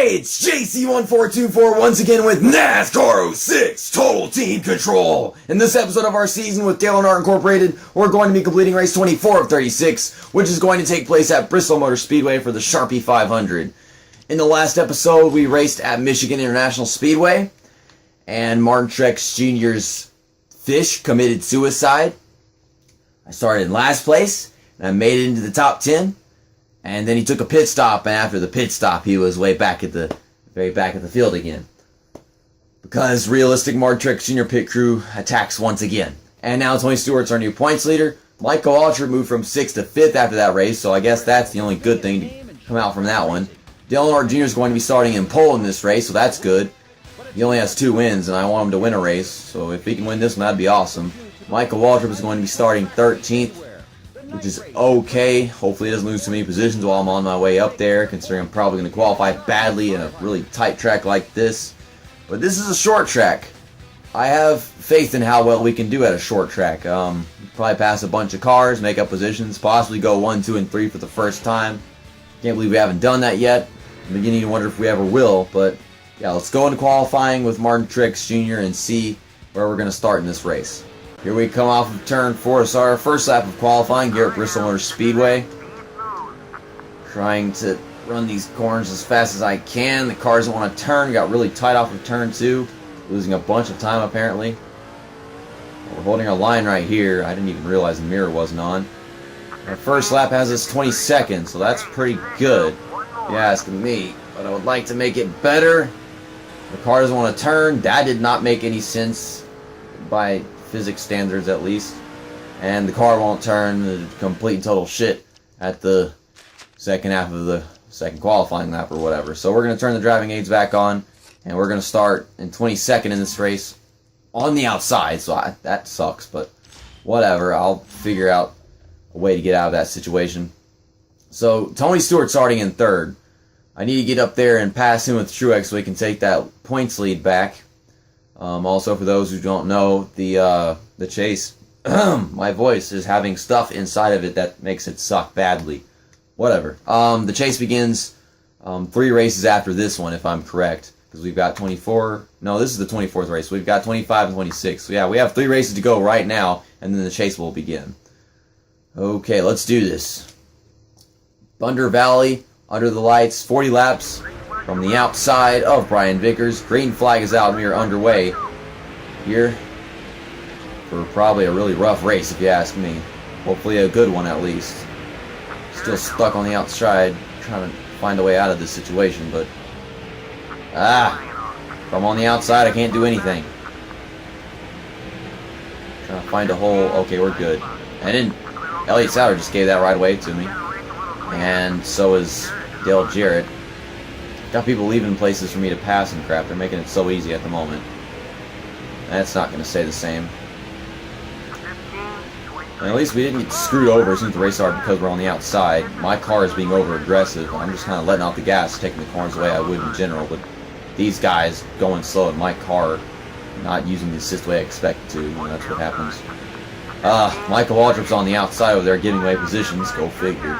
Hey, it's JC1424 once again with NASCAR 06 Total Team Control. In this episode of our season with Dale Earnhardt Incorporated, we're going to be completing race 24 of 36, which is going to take place at Bristol Motor Speedway for the Sharpie 500. In the last episode, we raced at Michigan International Speedway, and Martin Truex Jr.'s fish committed suicide. I started in last place, and I made it into the top 10. And then he took a pit stop, and after the pit stop, he was way back at the very back of the field again. Because realistic Martin Truex Jr. pit crew attacks once again. And now Tony Stewart's our new points leader. Michael Waltrip moved from 6th to 5th after that race, so I guess that's the only good thing to come out from that one. Dale Earnhardt Jr. is going to be starting in pole in this race, so that's good. He only has 2 wins, and I want him to win a race, so if he can win this one, that'd be awesome. Michael Waltrip is going to be starting 13th. Which is okay. Hopefully he doesn't lose too many positions while I'm on my way up there, considering I'm probably going to qualify badly in a really tight track like this. But this is a short track. I have faith in how well we can do at a short track. Probably pass a bunch of cars, make up positions, possibly go 1, 2, and 3 for the first time. Can't believe we haven't done that yet. I'm beginning to wonder if we ever will, but yeah, let's go into qualifying with Martin Truex Jr. and see where we're going to start in this race. Here we come off of turn 4, so our first lap of qualifying here at Bristol Motor Speedway. Trying to run these corners as fast as I can. The car doesn't want to turn. Got really tight off of turn 2. Losing a bunch of time apparently. We're holding our line right here. I didn't even realize the mirror wasn't on. Our first lap has us 20 seconds, so that's pretty good. If you're asking me. But I would like to make it better. The car doesn't want to turn. That did not make any sense by physics standards at least, and the car won't turn. Complete and total shit at the second half of the second qualifying lap or whatever. So we're going to turn the driving aids back on, and we're going to start in 22nd in this race on the outside. So that sucks, but whatever. I'll figure out a way to get out of that situation. So Tony Stewart starting in 3rd. I need to get up there and pass him with Truex so we can take that points lead back. Also, for those who don't know, the chase, my voice is having stuff inside of it that makes it suck badly. Whatever. The chase begins 3 races after this one, if I'm correct, because we've got 24. No, this is the 24th race. We've got 25 and 26. So yeah, we have 3 races to go right now, and then the chase will begin. Okay, let's do this. Thunder Valley, under the lights, 40 laps. From the outside of Brian Vickers. Green flag is out and we are underway here for probably a really rough race if you ask me. Hopefully a good one at least. Still stuck on the outside trying to find a way out of this situation, but if I'm on the outside I can't do anything. Trying to find a hole. Okay, we're good. And Elliott Sauer just gave that right away to me. And so is Dale Jarrett. Got people leaving places for me to pass and crap. They're making it so easy at the moment. That's not going to stay the same. And at least we didn't get screwed over since the race started because we're on the outside. My car is being over aggressive. I'm just kind of letting out the gas, taking the corners the way I would in general. But these guys going slow in my car, not using the assist the way I expect it to. That's what happens. Michael Waltrip's on the outside over there giving away positions. Go figure.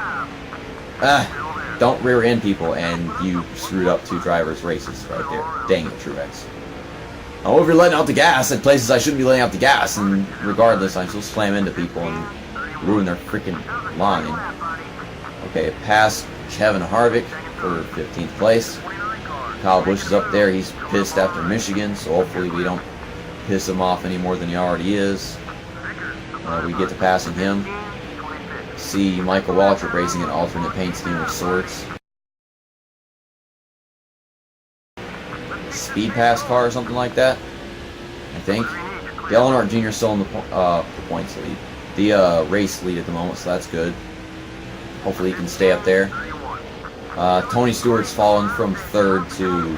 Don't rear end people, and you screwed up 2 drivers' races right there. Dang it, Truex. Oh, if you're letting out the gas at places I shouldn't be letting out the gas, and regardless, I still slam into people and ruin their freaking line. Okay, past Kevin Harvick for 15th place. Kyle Busch is up there. He's pissed after Michigan, so hopefully we don't piss him off any more than he already is. We get to passing him. See Michael Waltrip racing an alternate paint scheme of sorts. Speed pass car or something like that, I think. Dale Earnhardt Jr. still in the points lead. The race lead at the moment, so that's good. Hopefully he can stay up there. Tony Stewart's fallen from 3rd to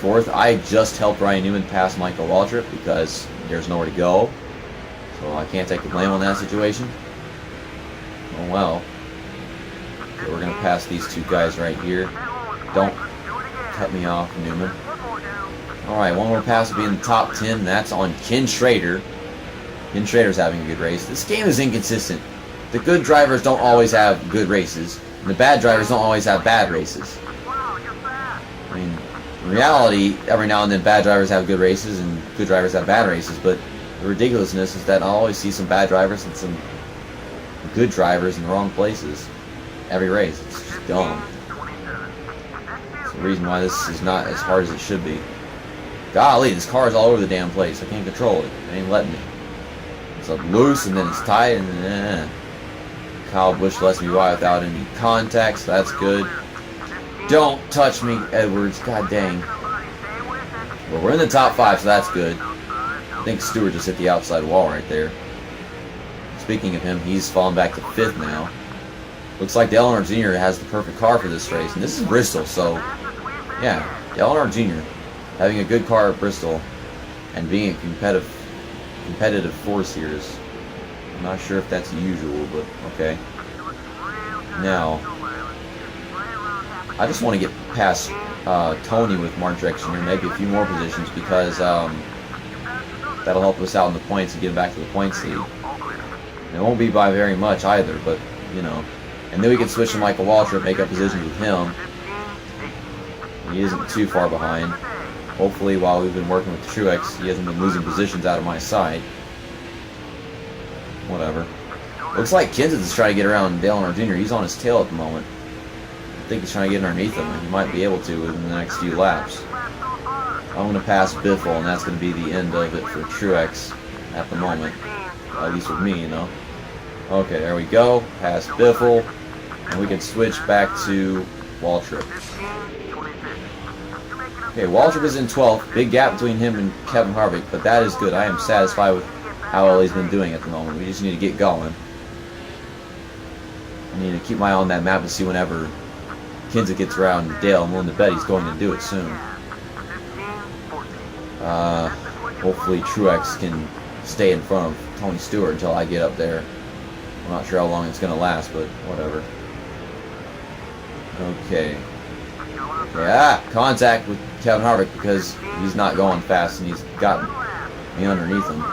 4th. I just helped Ryan Newman pass Michael Waltrip because there's nowhere to go. So I can't take the blame on that situation. Oh well. Okay, we're going to pass these 2 guys right here. Don't cut me off, Newman. Alright, one more pass will be in the top 10. That's on Ken Schrader. Ken Schrader's having a good race. This game is inconsistent. The good drivers don't always have good races, and the bad drivers don't always have bad races. I mean, In reality, every now and then bad drivers have good races and good drivers have bad races, but the ridiculousness is that I always see some bad drivers and some good drivers in the wrong places every race. It's just dumb. It's the reason why this is not as hard as it should be. Golly, this car is all over the damn place. I can't control it. It ain't letting me. It's up loose and then it's tight and then Kyle Busch lets me by without any contact, so that's good. Don't touch me, Edwards. God dang. Well, we're in the top 5, so that's good. I think Stewart just hit the outside wall right there. Speaking of him, he's fallen back to 5th now. Looks like Dale Earnhardt Jr. has the perfect car for this race. And this is Bristol, so yeah, Dale Earnhardt Jr. having a good car at Bristol and being a competitive force here is, I'm not sure if that's usual, but okay. Now, I just want to get past Tony with Martin Truex Jr., maybe a few more positions, because that'll help us out in the points and get back to the points lead. It won't be by very much either, but, you know. And then we can switch to Michael Waltrip, make up positions with him. He isn't too far behind. Hopefully, while we've been working with Truex, he hasn't been losing positions out of my sight. Whatever. Looks like Kenseth is trying to get around Dale Earnhardt Jr. He's on his tail at the moment. I think he's trying to get underneath him, and he might be able to within the next few laps. I'm going to pass Biffle, and that's going to be the end of it for Truex at the moment. At least with me, you know. Okay, there we go. Pass Biffle, and we can switch back to Waltrip. Okay, Waltrip is in 12th. Big gap between him and Kevin Harvick, but that is good. I am satisfied with how well he's been doing at the moment. We just need to get going. I need to keep my eye on that map and see whenever Kenseth gets around Dale. I'm willing to bet he's going to do it soon. Hopefully Truex can stay in front of Tony Stewart until I get up there. I'm not sure how long it's going to last, but whatever. Okay. Contact with Kevin Harvick because he's not going fast and he's gotten me underneath him.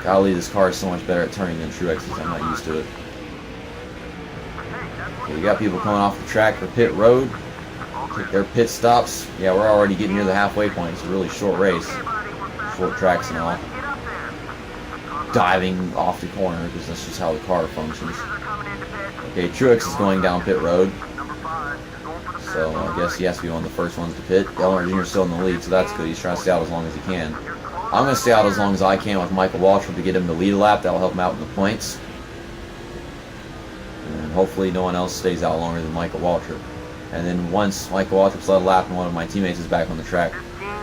Golly, this car is so much better at turning than Truex is. I'm not used to it. Okay, we got people coming off the track for pit road. Take their pit stops. Yeah, we're already getting near the halfway point. It's a really short race. Short tracks and all. Diving off the corner because that's just how the car functions. Okay, Truex is going down pit road. So I guess he has to be one of the first ones to pit. Dale Earnhardt Jr. is still in the lead, so that's good. He's trying to stay out as long as he can. I'm going to stay out as long as I can with Michael Waltrip to get him to lead a lap. That'll help him out in the points. And hopefully no one else stays out longer than Michael Waltrip. And then once Michael Waltrip's led a lap and one of my teammates is back on the track,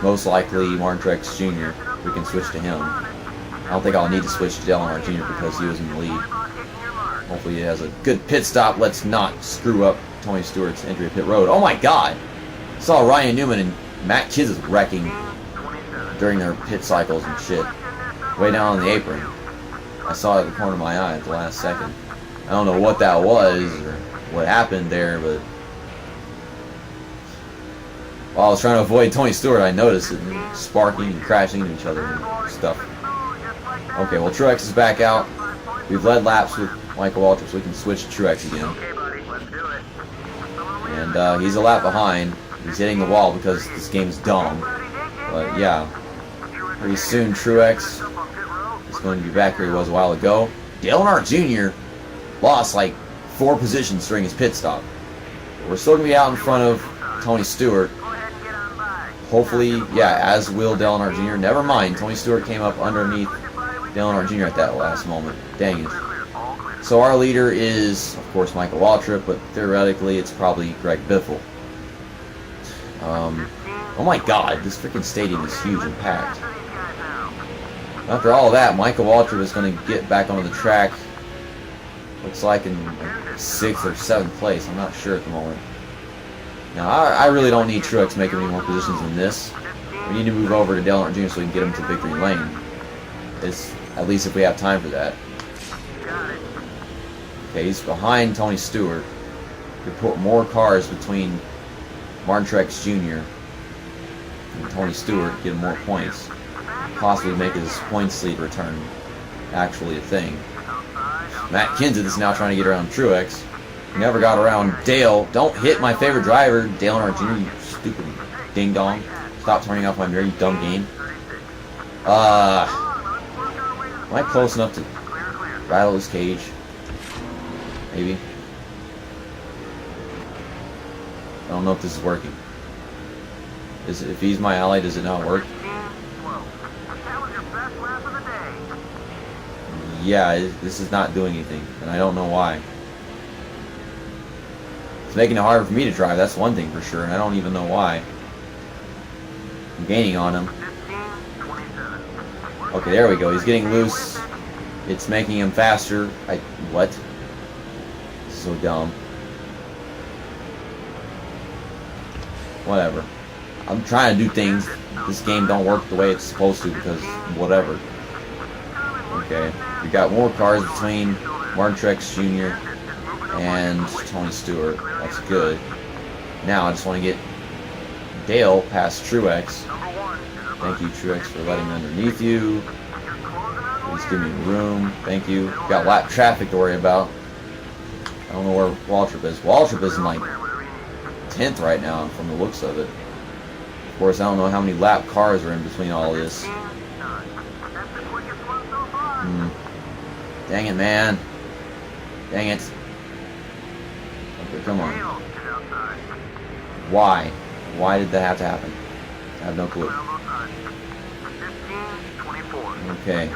most likely Martin Truex Jr., we can switch to him. I don't think I'll need to switch to Dale Earnhardt Jr. because he was in the lead. Hopefully he has a good pit stop. Let's not screw up Tony Stewart's entry to pit road. Oh my god! I saw Ryan Newman and Matt Kenseth wrecking during their pit cycles and shit. Way down on the apron. I saw it at the corner of my eye at the last second. I don't know what that was or what happened there, but while I was trying to avoid Tony Stewart, I noticed it sparking and crashing into each other and stuff. Okay, well Truex is back out. We've led laps with Michael Waltrip, so we can switch to Truex again. And he's a lap behind. He's hitting the wall because this game's dumb. But yeah, pretty soon Truex is going to be back where he was a while ago. Dale Earnhardt Jr. lost like 4 positions during his pit stop. We're still going to be out in front of Tony Stewart. Hopefully, yeah, as will Dale Earnhardt Jr. Never mind, Tony Stewart came up underneath Dale Earnhardt Jr. at that last moment. Dang it. So our leader is, of course, Michael Waltrip, but theoretically it's probably Greg Biffle. Oh my god, this freaking stadium is huge and packed. After all of that, Michael Waltrip is going to get back onto the track. Looks like in 6th or 7th place. I'm not sure at the moment. Now, I really don't need Truex making any more positions than this. We need to move over to Dale Earnhardt Jr. so we can get him to victory lane. It's, at least if we have time for that. Okay, he's behind Tony Stewart. We put more cars between Martin Truex Jr. and Tony Stewart, get him more points. Possibly make his points lead return actually a thing. Matt Kenseth is now trying to get around Truex. He never got around Dale. Don't hit my favorite driver, Dale Earnhardt Jr., you stupid ding dong. Stop turning off my mirror, you dumb game. Am I close enough to rattle his cage? Maybe. I don't know if this is working. If he's my ally, does it not work? Yeah, this is not doing anything, and I don't know why. It's making it harder for me to drive, that's one thing for sure, and I don't even know why. I'm gaining on him. Okay, there we go, he's getting loose. It's making him faster. What? So dumb. Whatever. I'm trying to do things. This game don't work the way it's supposed to because whatever. Okay. We got more cars between Martin Truex Jr. and Tony Stewart. That's good. Now I just want to get Dale past Truex. Thank you, Truex, for letting me underneath you. Please give me room. Thank you. Got lap traffic to worry about. I don't know where Waltrip is. Waltrip is in like 10th right now from the looks of it. Of course, I don't know how many lap cars are in between all this. Dang it, man. Dang it. Okay, come on. Why? Why did that have to happen? I have no clue. Okay.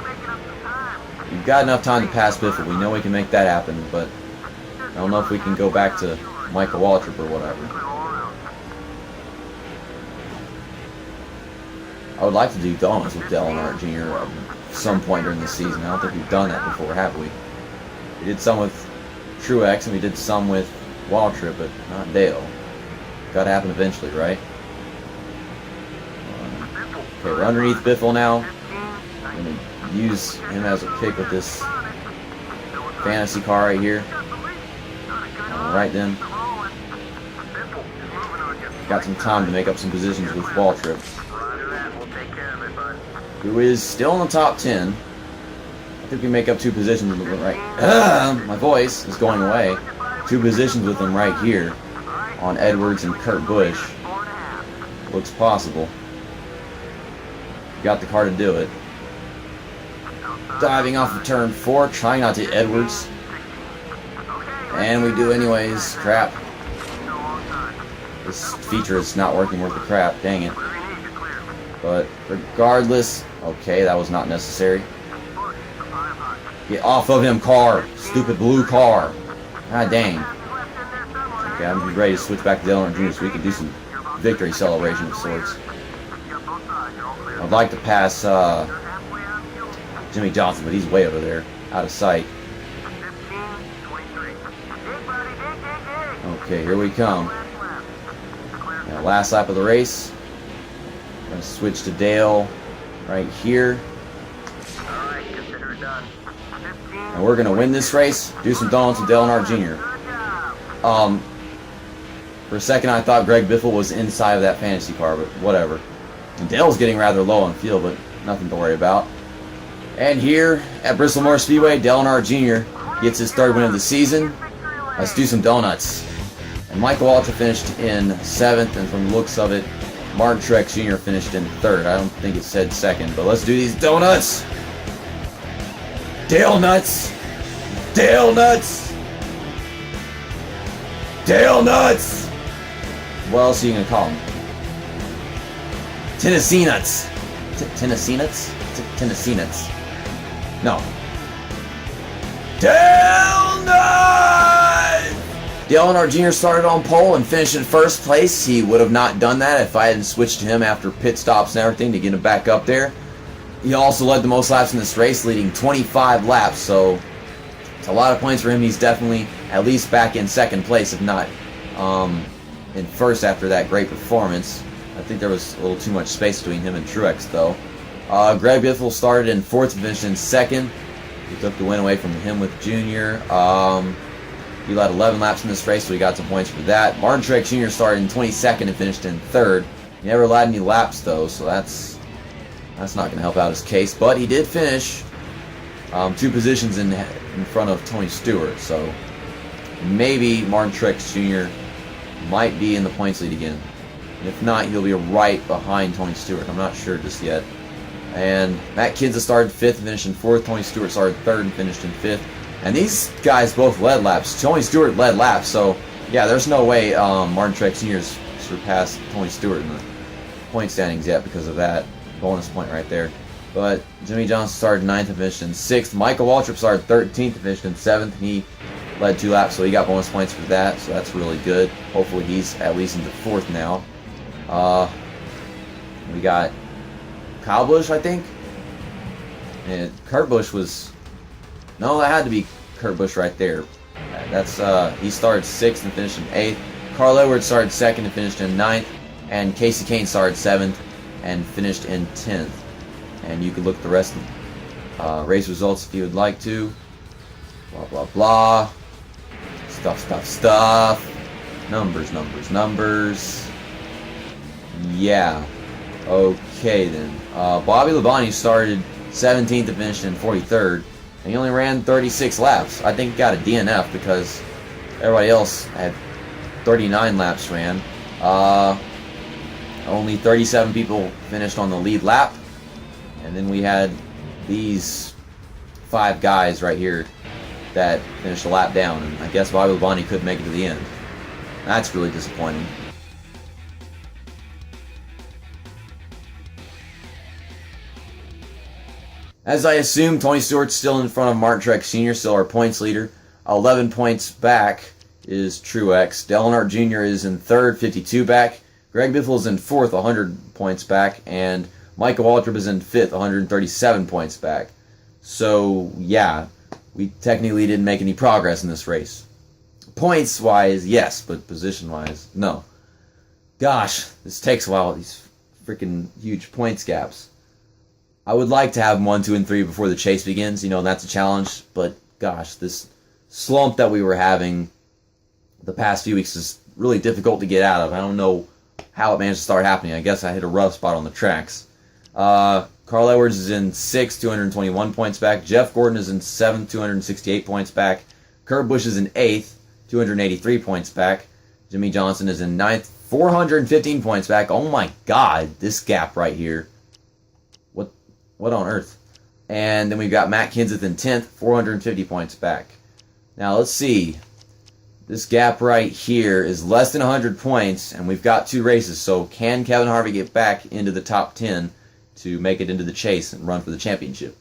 We've got enough time to pass Biffle. We know we can make that happen, but I don't know if we can go back to Michael Waltrip or whatever. I would like to do donuts with Earnhardt Jr. at some point during the season. I don't think we've done that before, have we? We did some with Truex and we did some with Waltrip, but not Dale. Gotta happen eventually, right? Okay, we're underneath Biffle now. I'm gonna use him as a pick with this fantasy car right here. Alright then. Got some time to make up some positions with Waltrip, who is still in the top 10. I think we make up 2 positions with him right. My voice is going away. 2 positions with him right here on Edwards and Kurt Busch. Looks possible. Got the car to do it. Diving off of turn 4, trying not to hit Edwards. And we do anyways. Crap. This feature is not working worth the crap. Dang it. But regardless, okay, that was not necessary. Get off of him, car. Stupid blue car. God dang. Okay, I'm ready to switch back to Dale Earnhardt Jr. so we can do some victory celebration of sorts. I'd like to pass Jimmy Johnson, but he's way over there, out of sight. Okay, here we come. Now, last lap of the race. I'm going to switch to Dale right here. And we're going to win this race. Do some donuts with Dale Earnhardt Jr. For a second I thought Greg Biffle was inside of that fantasy car, but whatever. And Dale's getting rather low on field, but nothing to worry about. And here at Bristol Motor Speedway, Dale Earnhardt Jr. gets his 3rd win of the season. Let's do some donuts. And Michael Waltrip finished in 7th, and from the looks of it, Martin Truex Jr. finished in 3rd. I don't think it said 2nd, but let's do these donuts. Dale nuts. Dale nuts. Dale nuts. What else are you gonna call them? Tennessee nuts. Tennessee nuts? Tennessee nuts. No. Dale nuts! Dale Earnhardt Jr. started on pole and finished in 1st place. He would have not done that if I hadn't switched to him after pit stops and everything to get him back up there. He also led the most laps in this race, leading 25 laps, so it's a lot of points for him. He's definitely at least back in 2nd place, if not in 1st after that great performance. I think there was a little too much space between him and Truex, though. Greg Biffle started in 4th and finished in 2nd. He took the win away from him with Junior. He led 11 laps in this race, so he got some points for that. Martin Truex Jr. started in 22nd and finished in 3rd. He never led any laps, though, so that's not going to help out his case. But he did finish 2 positions in front of Tony Stewart, so maybe Martin Truex Jr. might be in the points lead again. If not, he'll be right behind Tony Stewart. I'm not sure just yet. And Matt Kenseth started 5th and finished in 4th. Tony Stewart started 3rd and finished in 5th. And these guys both led laps. Tony Stewart led laps, so yeah, there's no way Martin Truex Jr. surpassed Tony Stewart in the point standings yet because of that bonus point right there. But Jimmy Johnson started 9th and finished in 6th. Michael Waltrip started 13th and finished in 7th. He led 2 laps, so he got bonus points for that, so that's really good. Hopefully he's at least into 4th now. We got Kyle Busch, I think. And Kurt Busch was... No, that had to be Kurt Busch right there. That's he started 6th and finished in 8th. Carl Edwards started 2nd and finished in 9th. And Casey Kane started 7th and finished in 10th. And you can look at the rest of race results if you would like to. Blah, blah, blah. Stuff. Numbers. Yeah. Okay, then. Bobby Labonte started 17th and finished in 43rd. And he only ran 36 laps. I think he got a DNF because everybody else had 39 laps ran. Only 37 people finished on the lead lap. And then we had these 5 guys right here that finished a lap down. And I guess Bobby Labonte couldn't make it to the end. That's really disappointing. As I assume, Tony Stewart's still in front of Martin Truex Jr., still our points leader. 11 points back is Truex. Dale Earnhardt Jr. is in 3rd, 52 back. Greg Biffle is in 4th, 100 points back. And Michael Waltrip is in 5th, 137 points back. So, yeah, we technically didn't make any progress in this race. Points-wise, yes, but position-wise, no. Gosh, this takes a while, these freaking huge points gaps. I would like to have 1, 2, and 3 before the chase begins. You know, that's a challenge. But, gosh, this slump that we were having the past few weeks is really difficult to get out of. I don't know how it managed to start happening. I guess I hit a rough spot on the tracks. Carl Edwards is in 6th, 221 points back. Jeff Gordon is in 7th, 268 points back. Kurt Busch is in 8th, 283 points back. Jimmy Johnson is in 9th, 415 points back. Oh, my God, this gap right here. What on earth? And then we've got Matt Kenseth in 10th, 450 points back. Now, let's see. This gap right here is less than 100 points, and we've got 2 races. So can Kevin Harvick get back into the top 10 to make it into the chase and run for the championship?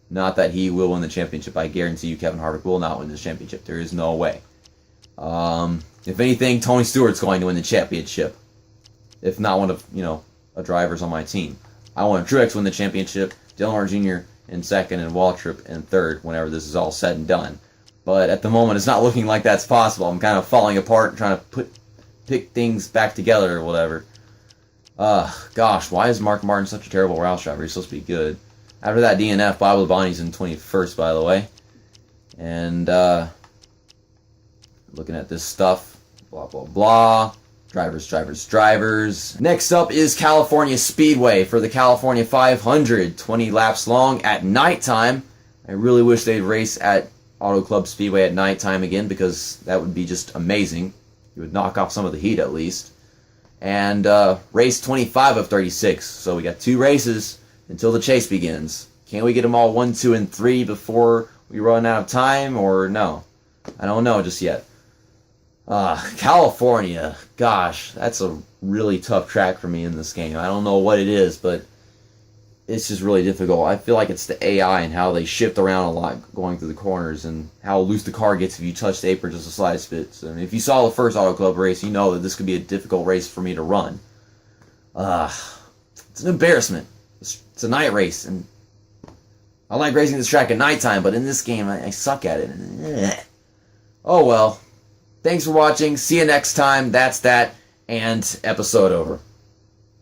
Not that he will win the championship. I guarantee you Kevin Harvick will not win this championship. There is no way. If anything, Tony Stewart's going to win the championship. If not one of, a drivers on my team. I want Truex to win the championship, Dale Earnhardt Jr. in 2nd, and Waltrip in 3rd whenever this is all said and done. But at the moment, it's not looking like that's possible. I'm kind of falling apart and trying to pick things back together or whatever. Gosh, why is Mark Martin such a terrible Roush driver? He's supposed to be good. After that DNF, Bob Labonte's in 21st, by the way. And looking at this stuff, blah, blah, blah. Drivers. Next up is California Speedway for the California 500. 20 laps long at nighttime. I really wish they'd race at Auto Club Speedway at nighttime again because that would be just amazing. You would knock off some of the heat at least. And race 25 of 36. So we got 2 races until the chase begins. Can we get them all 1, 2, and 3 before we run out of time or no? I don't know just yet. California, gosh, that's a really tough track for me in this game. I don't know what it is, but it's just really difficult. I feel like it's the AI and how they shift around a lot going through the corners and how loose the car gets if you touch the apron just the slightest bit. So, if you saw the first Auto Club race, you know that this could be a difficult race for me to run. It's an embarrassment. It's a night race, and I like racing this track at nighttime, but in this game, I suck at it. Oh well. Thanks for watching. See you next time. That's that. And episode over.